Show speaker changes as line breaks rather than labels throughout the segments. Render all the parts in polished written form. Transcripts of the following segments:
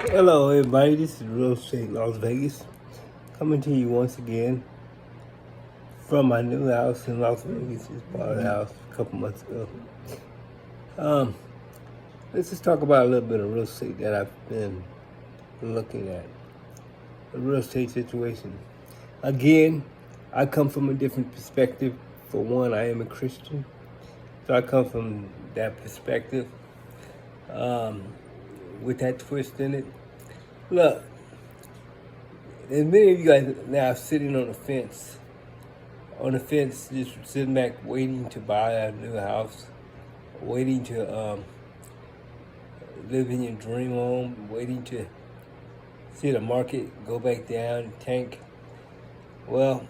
Hello, everybody. This is Real Estate Las Vegas, coming to you once again from my new house in Las Vegas. Just bought a house a couple months ago. Um, let's just talk about a little bit of real estate that I've been looking at. The real estate situation. Again, I come from a different perspective. For one, I am a Christian, so I come from that perspective with that twist in it. Look, there's many of you guys now sitting on the fence, just sitting back waiting to buy a new house, waiting to live in your dream home, waiting to see the market go back down, tank. Well,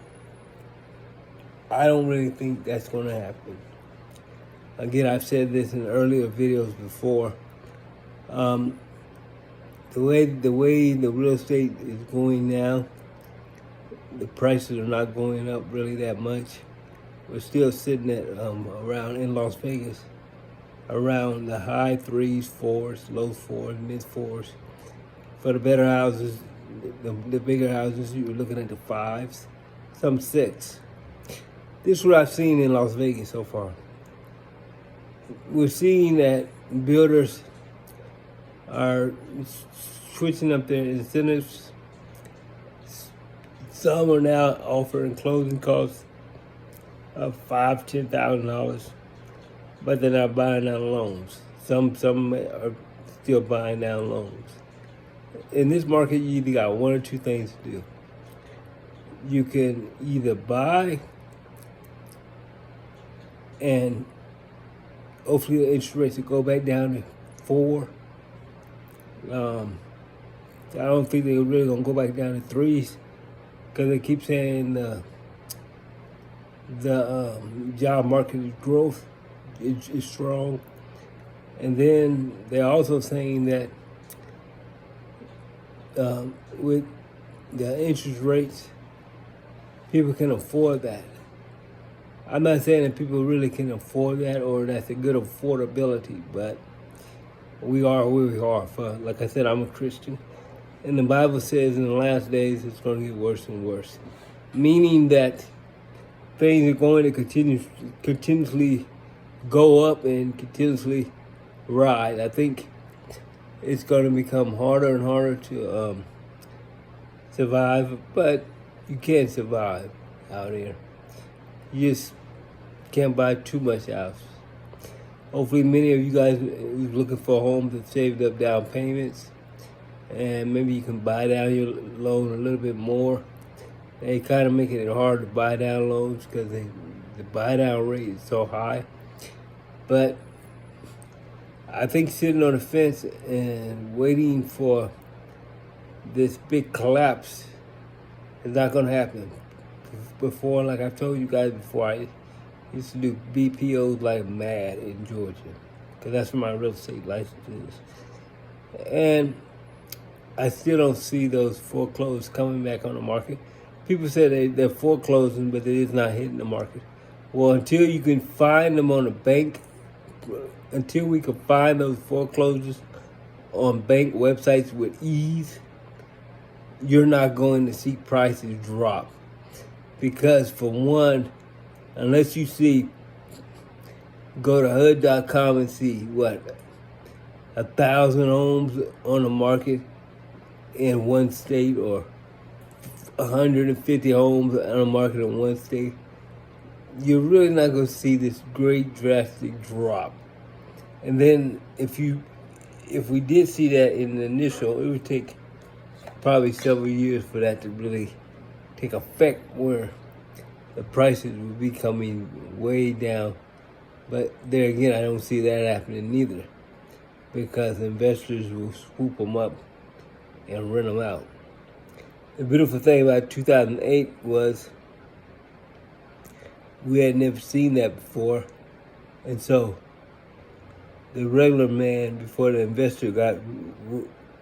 I don't really think that's going to happen. Again, I've said this in earlier videos before. The way the real estate is going now, the prices are not going up really that much. We're still sitting at around in Las Vegas, around the high threes, fours, low fours, mid fours. For the better houses, the bigger houses, you're looking at the fives, some six. This is what I've seen in Las Vegas so far. We're seeing that builders are switching up their incentives. Some are now offering closing costs of $5,000-$10,000, but they're not buying down loans. Some are still buying down loans. In this market, you either got one or two things to do. You can either buy and hopefully the interest rates will go back down to 4. I don't think they're really gonna go back down to 3s because they keep saying the job market growth is strong, and then they're also saying that with the interest rates, people can afford that. I'm not saying that people really can afford that or that's a good affordability, but we are where we are. Like I said, I'm a Christian, and the Bible says in the last days it's going to get worse and worse, meaning that things are going to continuously go up and continuously rise. I think it's going to become harder and harder to survive, but you can't survive out here. You just can't buy too much house. Hopefully many of you guys who's looking for homes have saved up down payments, and maybe you can buy down your loan a little bit more. They kind of making it hard to buy down loans because the buy down rate is so high. But I think sitting on the fence and waiting for this big collapse is not going to happen. Before, like I've told you guys before, I used to do BPOs like mad in Georgia because that's where my real estate license is. And I still don't see those foreclosed coming back on the market. People say they're foreclosing, but they're just not hitting the market. Well, until you can find them on a bank, until we can find those foreclosures on bank websites with ease, you're not going to see prices drop. Because for one, unless you go to HUD.com and see 1,000 homes on the market in one state or 150 homes on the market in one state, you're really not going to see this great drastic drop. And then if we did see that in the initial, it would take probably several years for that to really take effect, where the prices would be coming way down. But there again, I don't see that happening either, because investors will swoop them up and rent them out. The beautiful thing about 2008 was we had never seen that before, and so the regular man, before the investor got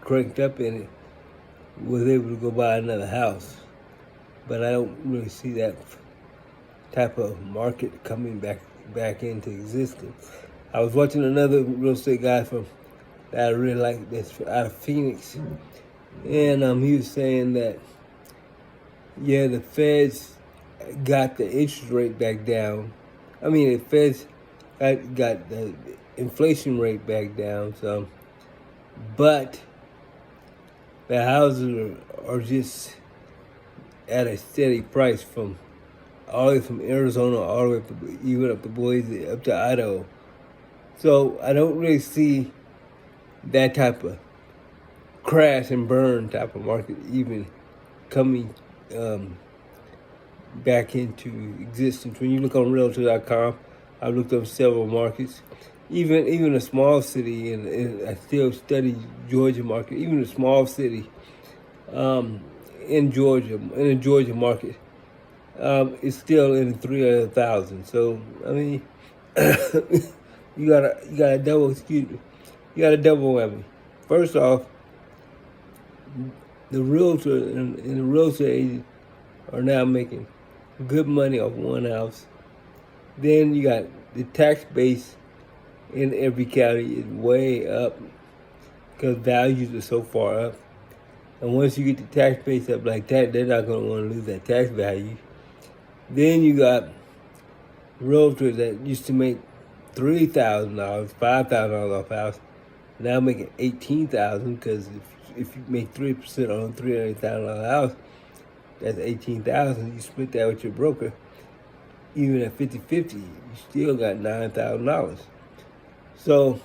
cranked up in it, was able to go buy another house. But I don't really see that type of market coming back into existence. I was watching another real estate guy from that I really like that's out of Phoenix. And he was saying that, yeah, the Feds got the interest rate back down. I mean, the Feds got the inflation rate back down some, but the houses are just at a steady price from all the way from Arizona all the way up to, even up to Boise, up to Idaho. So I don't really see that type of crash and burn type of market even coming back into existence. When you look on Realtor.com, I looked up several markets, even a small city, and I still study Georgia market. Even a small city in the Georgia market, it's still in the 300,000. So I mean, you got a double. Excuse me, you got a double whammy. First off, the realtor and the realtor agent are now making good money off one house. Then you got the tax base in every county is way up because values are so far up. And once you get the tax base up like that, they're not going to want to lose that tax value. Then you got realtors that used to make $3,000, $5,000 off house, now making $18,000 because if you make 3% on a $300,000 house, that's $18,000. You split that with your broker, even at 50-50, you still got $9,000. So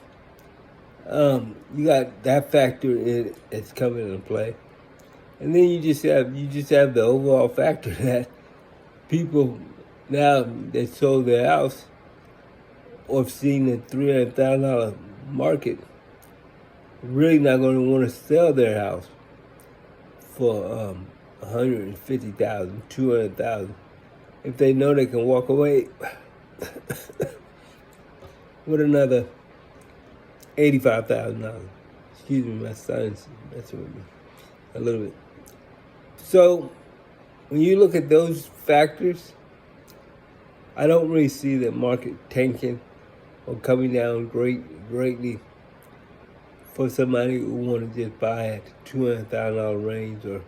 you got that factor in that's coming into play, and then you just have the overall factor that people now that sold their house or have seen the $300,000 market really not going to want to sell their house for $150,000, $200,000 if they know they can walk away with another $85,000. Excuse me, my son's messing with me a little bit. So when you look at those factors, I don't really see the market tanking or coming down greatly for somebody who want to just buy at $200,000 range or